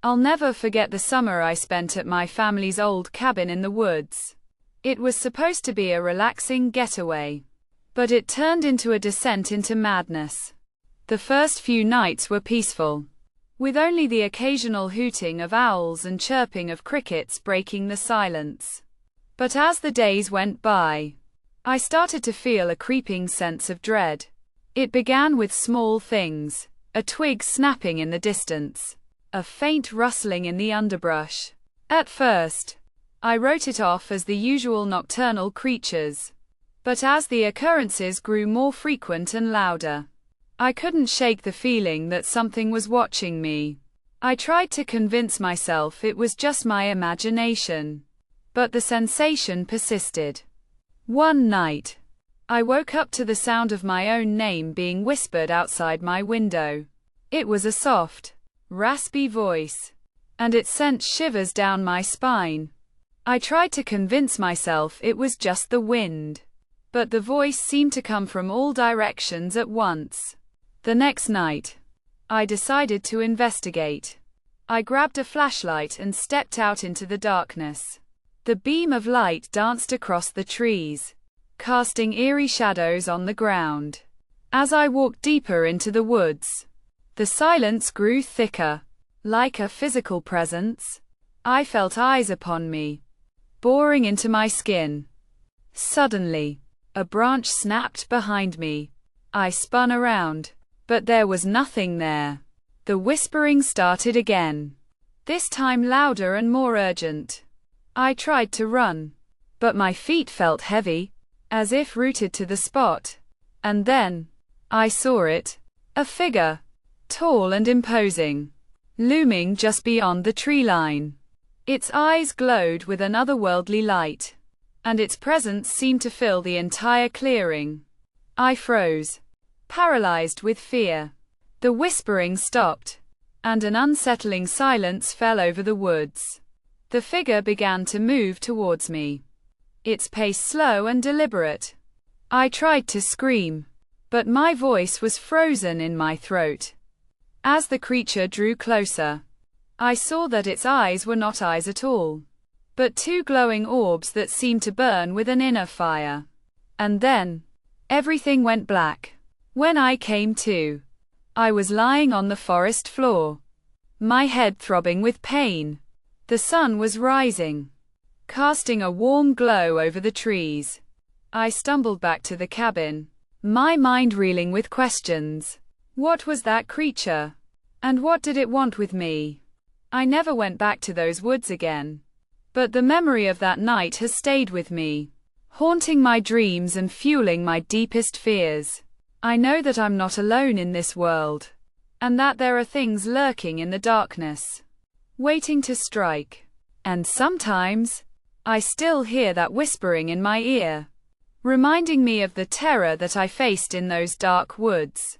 I'll never forget the summer I spent at my family's old cabin in the woods. It was supposed to be a relaxing getaway, but it turned into a descent into madness. The first few nights were peaceful, with only the occasional hooting of owls and chirping of crickets breaking the silence. But as the days went by, I started to feel a creeping sense of dread. It began with small things: a twig snapping in the distance, a faint rustling in the underbrush. At first, I wrote it off as the usual nocturnal creatures. But as the occurrences grew more frequent and louder, I couldn't shake the feeling that something was watching me. I tried to convince myself it was just my imagination, but the sensation persisted. One night, I woke up to the sound of my own name being whispered outside my window. It was a soft, raspy voice, and it sent shivers down my spine. I tried to convince myself it was just the wind, but the voice seemed to come from all directions at once. The next night, I decided to investigate. I grabbed a flashlight and stepped out into the darkness. The beam of light danced across the trees, casting eerie shadows on the ground. As I walked deeper into the woods, the silence grew thicker. Like a physical presence, I felt eyes upon me, boring into my skin. Suddenly, a branch snapped behind me. I spun around, but there was nothing there. The whispering started again, this time louder and more urgent. I tried to run, but my feet felt heavy, as if rooted to the spot. And then, I saw it, a figure, tall and imposing, looming just beyond the tree line. Its eyes glowed with an otherworldly light, and its presence seemed to fill the entire clearing. I froze, paralyzed with fear. The whispering stopped, and an unsettling silence fell over the woods. The figure began to move towards me, its pace slow and deliberate. I tried to scream, but my voice was frozen in my throat. As the creature drew closer, I saw that its eyes were not eyes at all, but two glowing orbs that seemed to burn with an inner fire. And then, everything went black. When I came to, I was lying on the forest floor, my head throbbing with pain. The sun was rising, casting a warm glow over the trees. I stumbled back to the cabin, my mind reeling with questions. What was that creature? And what did it want with me? I never went back to those woods again, but the memory of that night has stayed with me, haunting my dreams and fueling my deepest fears. I know that I'm not alone in this world, and that there are things lurking in the darkness, waiting to strike. And sometimes, I still hear that whispering in my ear, reminding me of the terror that I faced in those dark woods.